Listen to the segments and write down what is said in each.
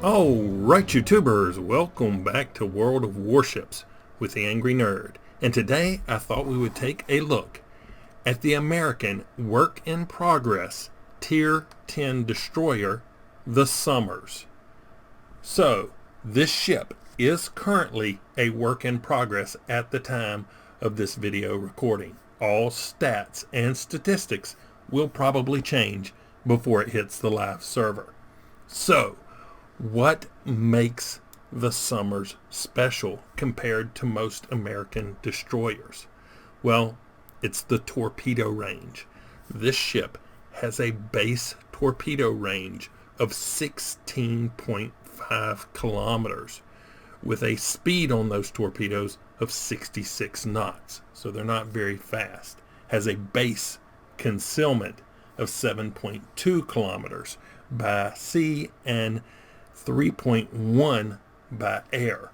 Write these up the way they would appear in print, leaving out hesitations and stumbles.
Alright, YouTubers, welcome back to World of Warships with the Angry Nerd. And today I thought we would take a look at the American Work in Progress Tier 10 destroyer, the SOMERS. So, this ship is currently a work in progress at the time of this video recording. All stats and statistics will probably change before it hits the live server. So, what makes the SOMERS special compared to most American destroyers? Well, it's the torpedo range. This ship has a base torpedo range of 16.5 kilometers with a speed on those torpedoes of 66 knots. So they're not very fast. Has a base concealment of 7.2 kilometers by sea and 3.1 by air.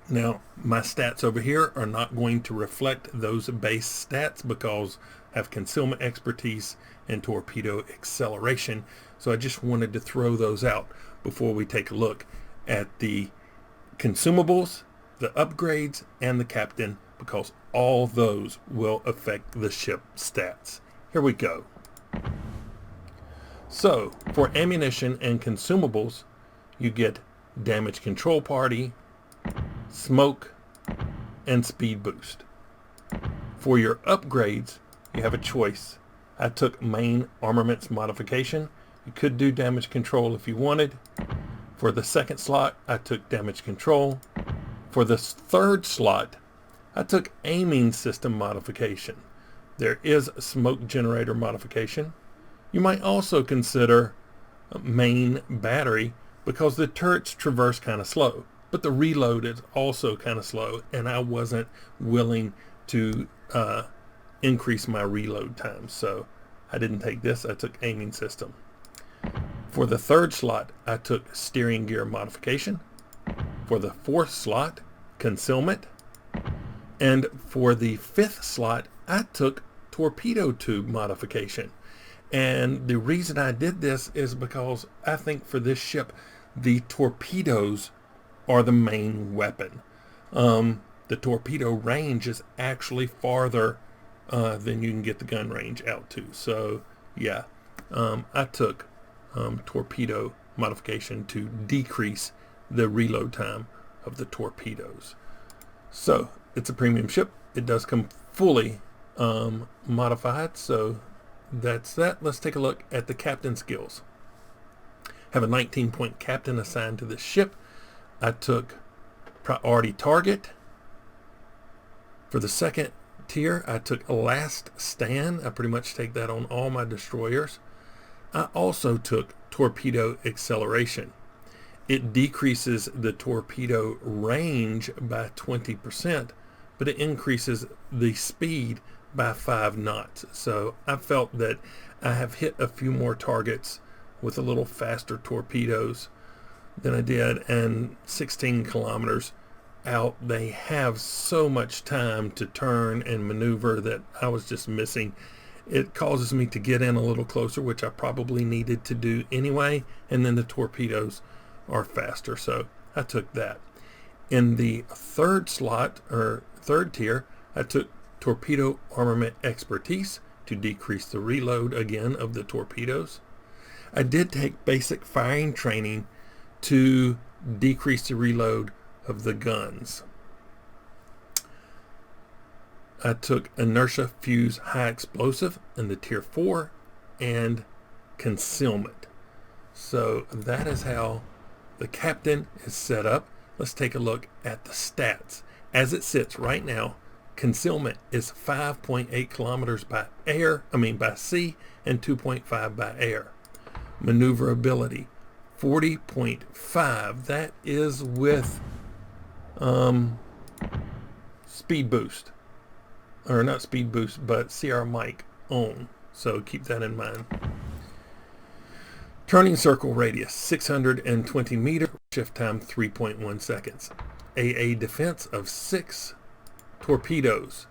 Now, my stats over here are not going to reflect those base stats because I have concealment expertise and torpedo acceleration. So I just wanted to throw those out before we take a look at the consumables, the upgrades, and the captain, because all those will affect the ship stats. Here we go. So, for ammunition and consumables, you get damage control party, smoke, and speed boost. For your upgrades, you have a choice. I took main armaments modification. You could do damage control if you wanted. For the second slot, I took damage control. For the third slot, I took aiming system modification. There is a smoke generator modification. You might also consider main battery because the turrets traverse kind of slow, but the reload is also kind of slow, and I wasn't willing to increase my reload time, so I didn't take this. I took aiming system. For the third slot, I took steering gear modification. For the fourth slot, concealment. And for the fifth slot, I took torpedo tube modification. And the reason I did this is because I think for this ship, the torpedoes are the main weapon. The torpedo range is actually farther than you can get the gun range out to. So, yeah, I took torpedo modification to decrease the reload time of the torpedoes. So, it's a premium ship. It does come fully modified, so that's that. Let's take a look at the captain skills. Have a 19-point captain assigned to this ship. I took priority target. For the second tier, I took last stand. I pretty much take that on all my destroyers. I also took torpedo acceleration. It decreases the torpedo range by 20%, but it increases the speed by 5 knots. So I felt that I have hit a few more targets with a little faster torpedoes than I did, and 16 kilometers out, they have so much time to turn and maneuver that I was just missing. It causes me to get in a little closer, which I probably needed to do anyway, and then the torpedoes are faster, so I took that. In the third slot, or third tier, I took torpedo armament expertise to decrease the reload again of the torpedoes. I did take basic firing training to decrease the reload of the guns. I took inertia fuse high explosive in the tier 4 and concealment. So that is how the captain is set up. Let's take a look at the stats. As it sits right now, concealment is 5.8 kilometers by sea and 2.5 by air. Maneuverability 40.5. That is with speed boost, or not speed boost, but CR mic on. So keep that in mind. Turning circle radius 620 meters. Shift time 3.1 seconds. AA defense of 6 torpedoes.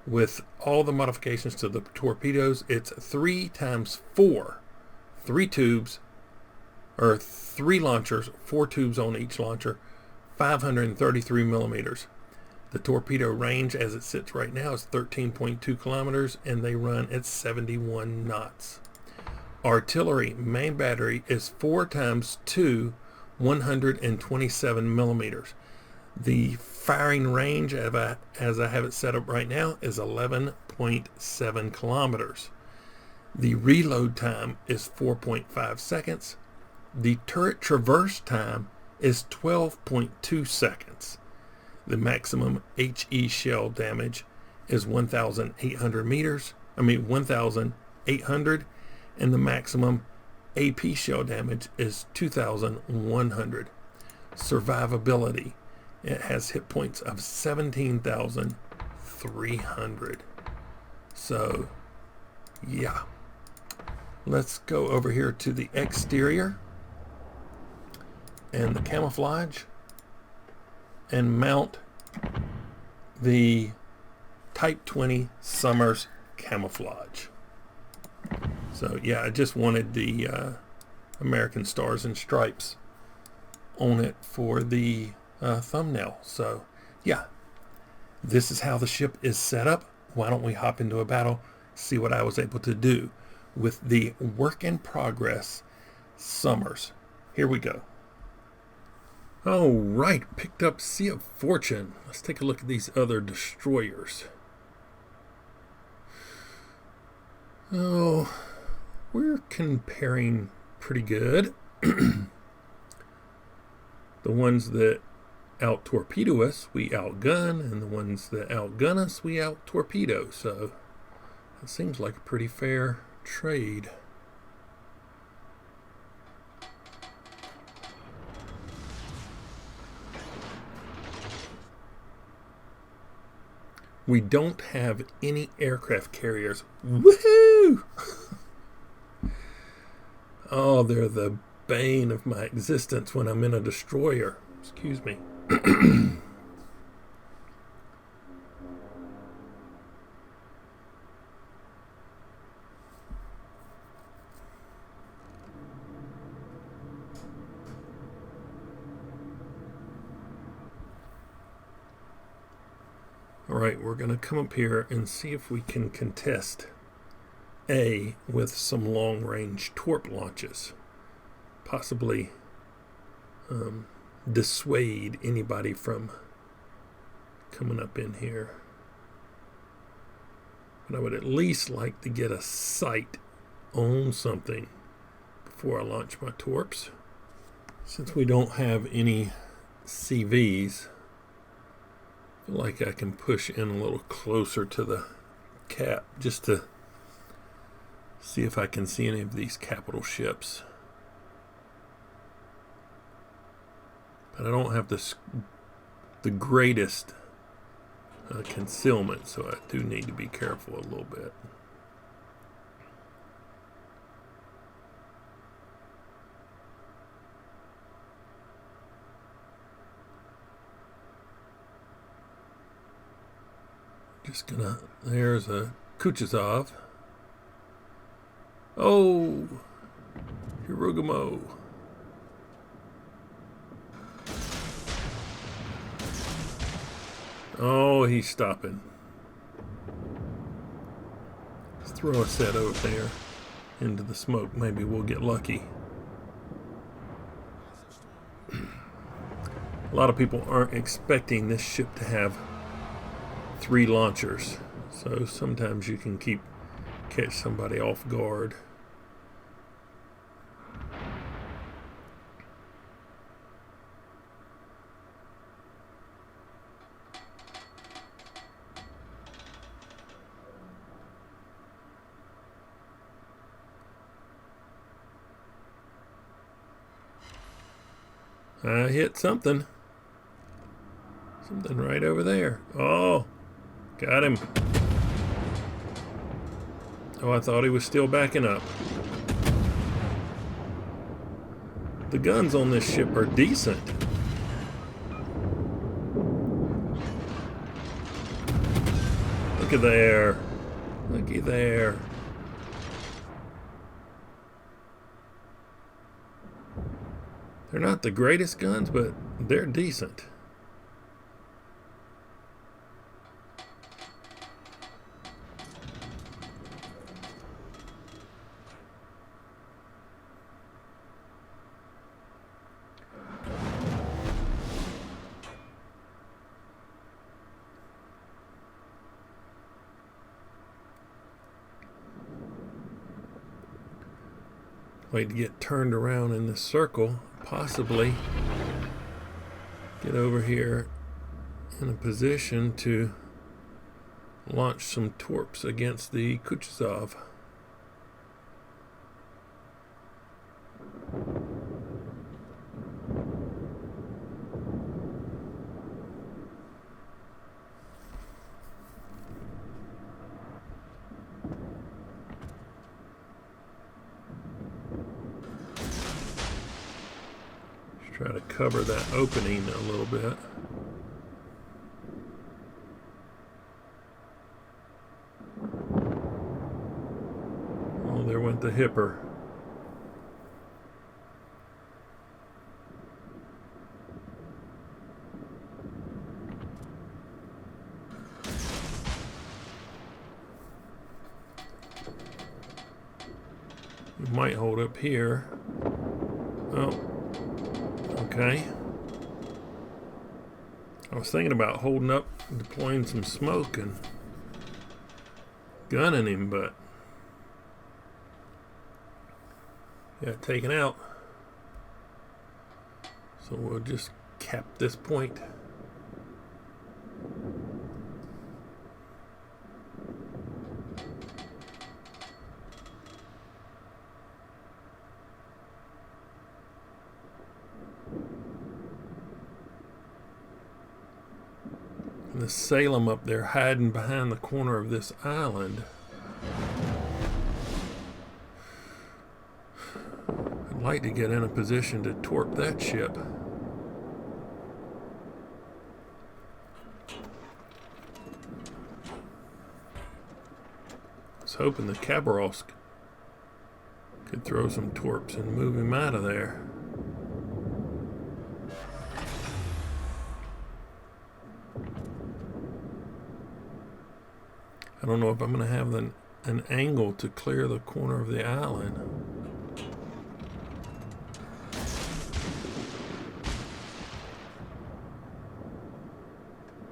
With all the modifications to the torpedoes, it's 3 times 4. 3 tubes or 3 launchers, 4 tubes on each launcher, 533 millimeters. The torpedo range as it sits right now is 13.2 kilometers, and they run at 71 knots. Artillery main battery is 4 times 2, 127 millimeters. The firing range, as I have it set up right now, is 11.7 kilometers. The reload time is 4.5 seconds. The turret traverse time is 12.2 seconds. The maximum HE shell damage is 1,800 1,800, and the maximum AP shell damage is 2,100. Survivability, it has hit points of 17,300. So, yeah. Let's go over here to the exterior and the camouflage and mount the Type 20 SOMERS camouflage. So yeah, I just wanted the American Stars and Stripes on it for the thumbnail. So yeah, this is how the ship is set up. Why don't we hop into a battle, see what I was able to do with the work in progress SOMERS. Here we go. All right, picked up Sea of Fortune. Let's take a look at these other destroyers. Oh, we're comparing pretty good. The ones that out-torpedo us, we outgun, and the ones that outgun us, we out-torpedo. So it seems like a pretty fair trade. We don't have any aircraft carriers. Woohoo! Oh, they're the bane of my existence when I'm in a destroyer. Excuse me. Alright, we're going to come up here and see if we can contest A with some long-range torp launches. Possibly dissuade anybody from coming up in here. But I would at least like to get a sight on something before I launch my torps. Since we don't have any CVs, I feel like I can push in a little closer to the cap just to see if I can see any of these capital ships. But I don't have the greatest concealment, so I do need to be careful a little bit. Just gonna, there's a Kuchazov. Oh, Hirugamo. Oh, he's stopping. Let's throw a set over there into the smoke. Maybe we'll get lucky. A lot of people aren't expecting this ship to have 3 launchers, so sometimes you can catch somebody off guard. I hit something. Something right over there. Oh, got him. Oh, I thought he was still backing up. The guns on this ship are decent. Looky there. Looky there. They're not the greatest guns, but they're decent. Wait to get turned around in this circle, possibly get over here in a position to launch some torps against the Kutuzov. Try to cover that opening a little bit. Oh, there went the hipper. We might hold up here. Oh. Okay. I was thinking about holding up, deploying some smoke and gunning him, but got taken out. So we'll just cap this point. The Salem up there hiding behind the corner of this island. I'd like to get in a position to torp that ship. I was hoping the Khabarovsk could throw some torps and move him out of there. I don't know if I'm going to have an angle to clear the corner of the island.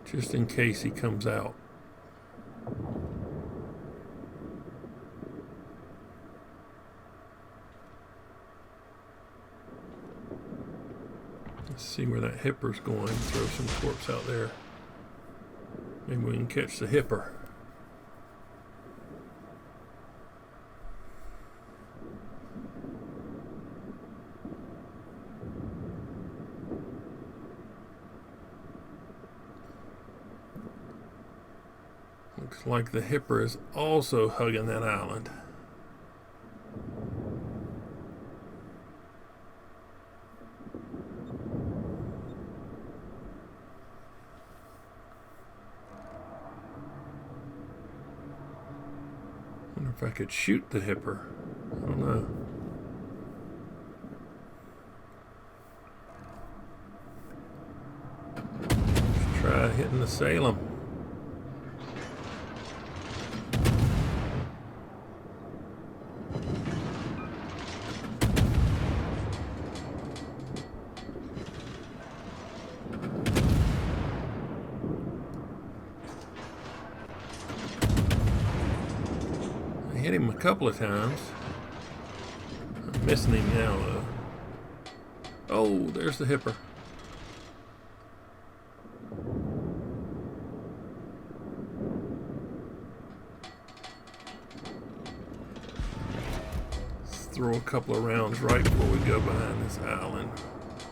Just in case he comes out. Let's see where that hipper's going. Throw some torps out there. Maybe we can catch the hipper. Looks like the hipper is also hugging that island. Wonder if I could shoot the hipper. I don't know. Let's try hitting the Salem. Hit him a couple of times. I'm missing him now though. Oh, there's the hipper. Let's throw a couple of rounds right before we go behind this island,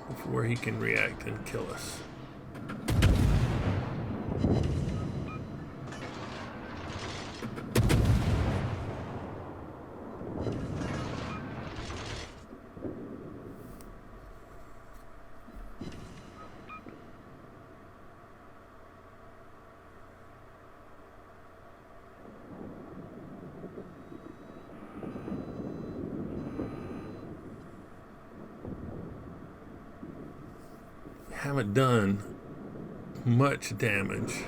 before he can react and kill us. haven't done much damage.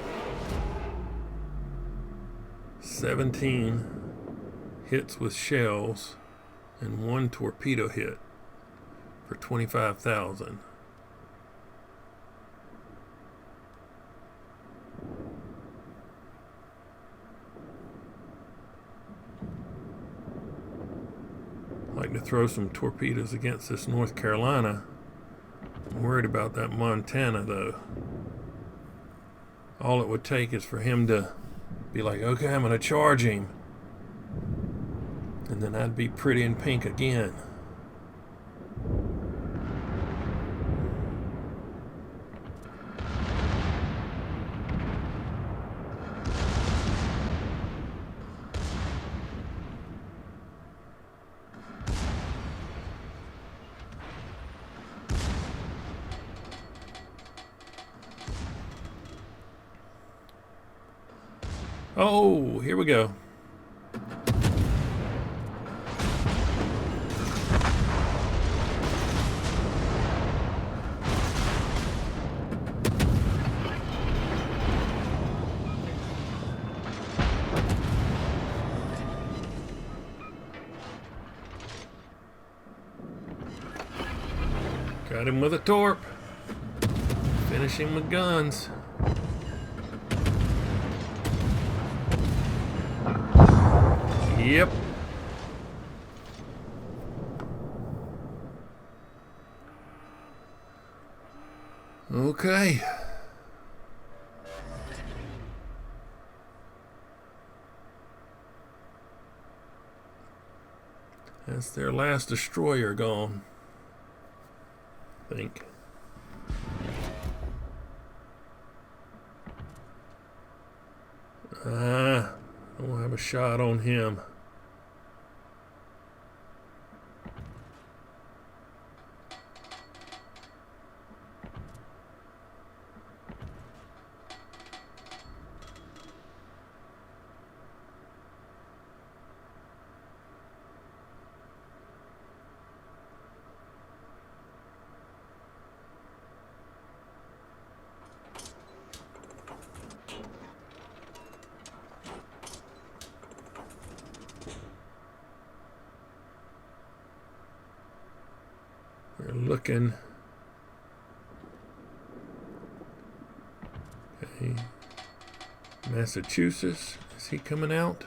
17 hits with shells and 1 torpedo hit for 25,000. Like to throw some torpedoes against this North Carolina. I'm worried about that Montana though. All it would take is for him to be like, okay, I'm gonna charge him, and then I'd be pretty in pink again. Oh, here we go. Got him with a torp. Finish him with guns. Yep. Okay. That's their last destroyer gone, I think. I don't have a shot on him. We're looking. Okay. Massachusetts, is he coming out?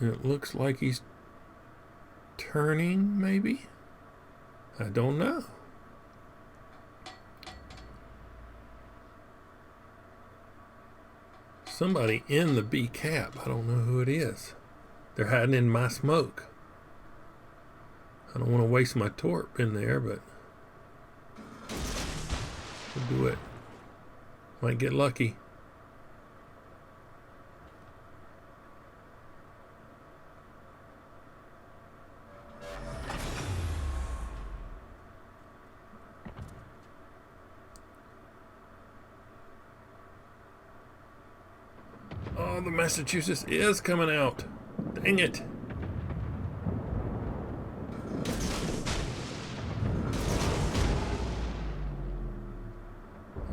It looks like he's turning, maybe? I don't know. Somebody in the B cap. I don't know who it is. They're hiding in my smoke. I don't want to waste my torp in there, but we'll do it. Might get lucky. Oh, the Massachusetts is coming out. Dang it.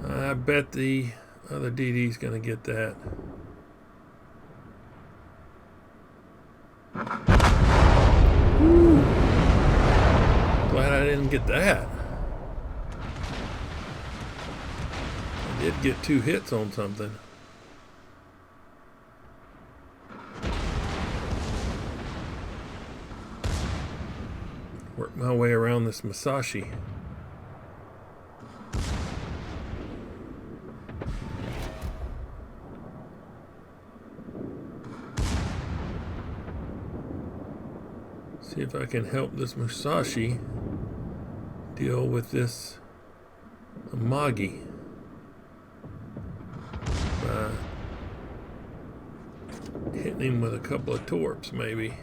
I bet the other DD's gonna get that. Woo. Glad I didn't get that. I did get 2 hits on something. Work my way around this Musashi. See if I can help this Musashi deal with this Amagi by hitting him with a couple of torps, maybe.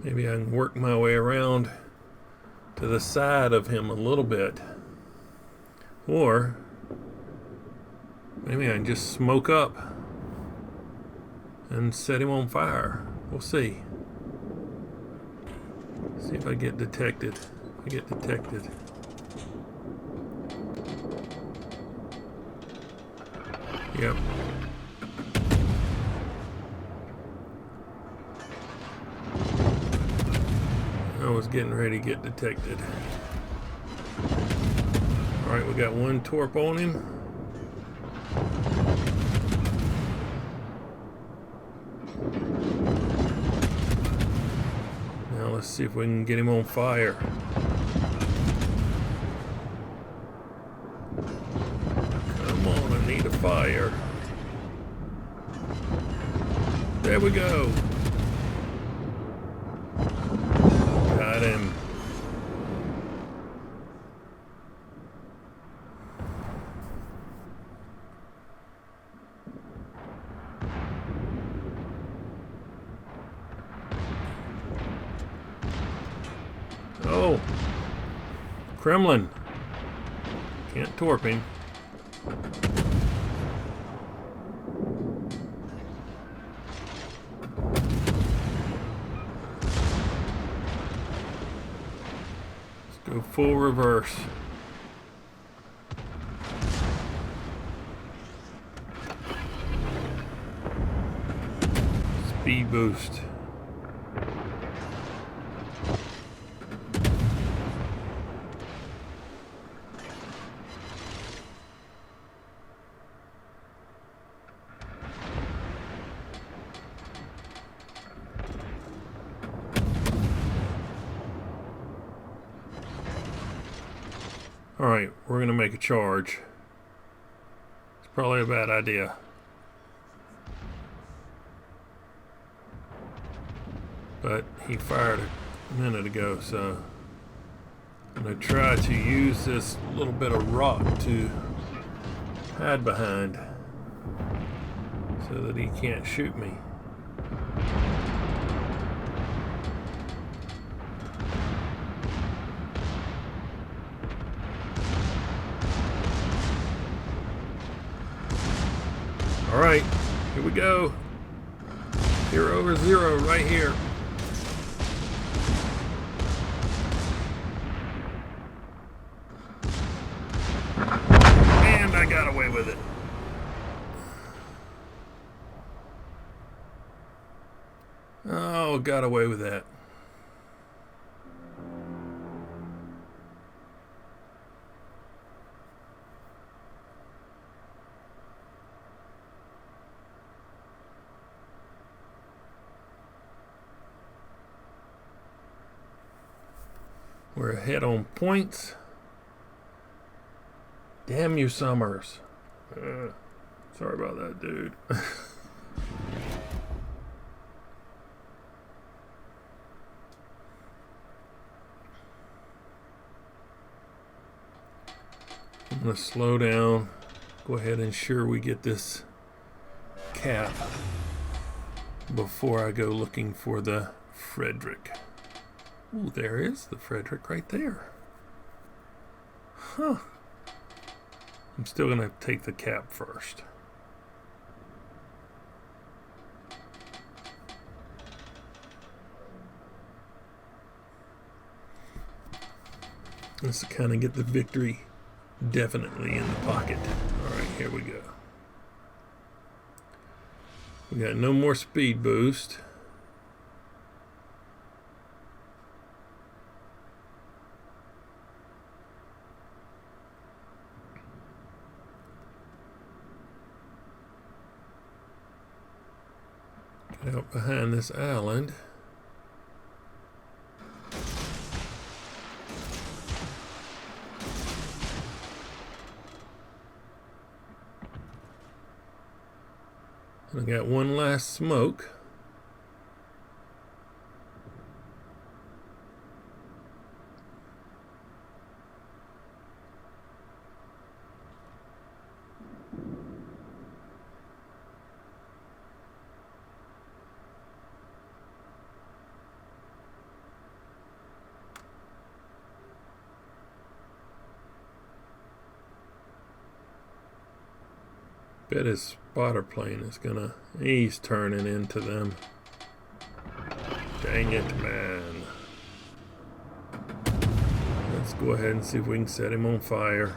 Maybe I can work my way around to the side of him a little bit. Or maybe I can just smoke up and set him on fire. We'll see. See if I get detected. I get detected. Yep. I was getting ready to get detected. Alright, we got one torp on him. Now let's see if we can get him on fire. Come on, I need a fire. There we go. Got him. Oh, Kremlin. Can't torp him. Let's go full reverse. Speed boost. Alright, we're going to make a charge. It's probably a bad idea. But he fired a minute ago, so I'm going to try to use this little bit of rock to hide behind so that he can't shoot me. Alright, here we go. 0/0 right here. And I got away with it. Oh, got away with that. We're ahead on points. Damn you, Somers. Sorry about that, dude. I'm going to slow down. Go ahead and ensure we get this cap before I go looking for the Frederick. Ooh, there is the Frederick right there. Huh. I'm still going to take the cap first. Just to kind of get the victory definitely in the pocket. Alright, here we go. We got no more speed boost. Get out behind this island. I got one last smoke. Bet his spotter plane is gonna... He's turning into them. Dang it, man. Let's go ahead and see if we can set him on fire.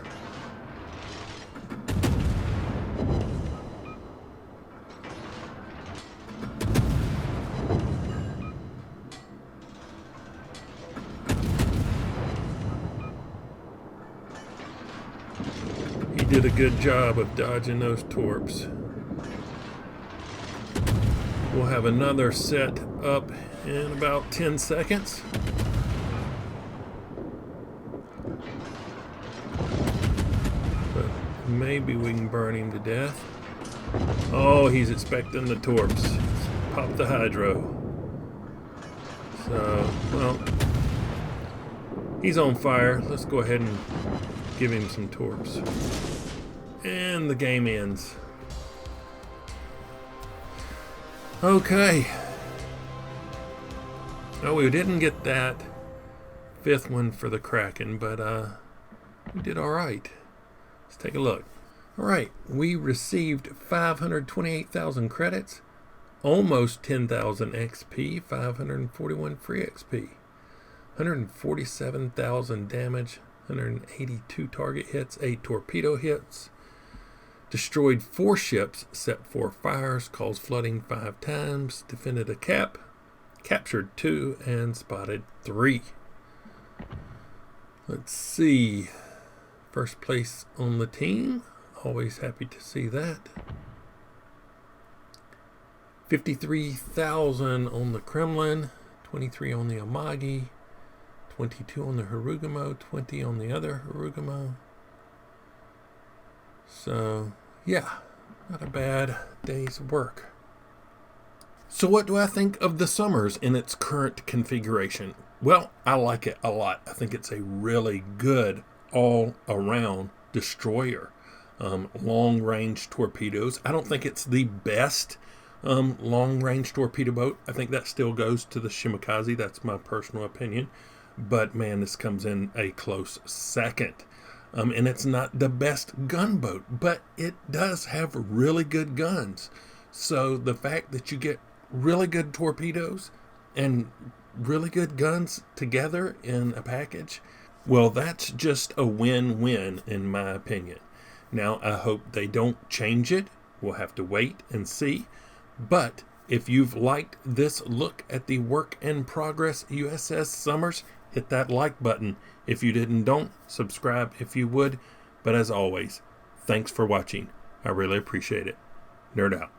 He did a good job of dodging those torps. We'll have another set up in about 10 seconds. But maybe we can burn him to death. Oh, he's expecting the torps. Pop the hydro. So, well, he's on fire. Let's go ahead and give him some torps. And the game ends. Okay. Oh, we didn't get that fifth one for the Kraken, but we did all right. Let's take a look. All right, we received 528,000 credits, almost 10,000 XP, 541 free XP, 147,000 damage, 182 target hits, 8 torpedo hits, destroyed 4 ships, set 4 fires, caused flooding 5 times, defended a cap, captured 2, and spotted 3. Let's see. First place on the team. Always happy to see that. 53,000 on the Kremlin, 23 on the Amagi, 22 on the Harugumo, 20 on the other Harugumo. So, yeah, not a bad day's work. So what do I think of the SOMERS in its current configuration? Well, I like it a lot. I think it's a really good all-around destroyer. Long-range torpedoes. I don't think it's the best long-range torpedo boat. I think that still goes to the Shimakaze. That's my personal opinion. But, man, this comes in a close second. And it's not the best gunboat, but it does have really good guns. So the fact that you get really good torpedoes and really good guns together in a package, well, that's just a win-win in my opinion. Now, I hope they don't change it. We'll have to wait and see. But if you've liked this look at the work in progress USS SOMERS, hit that like button. If you didn't, don't. Subscribe if you would. But as always, thanks for watching. I really appreciate it. Nerd out.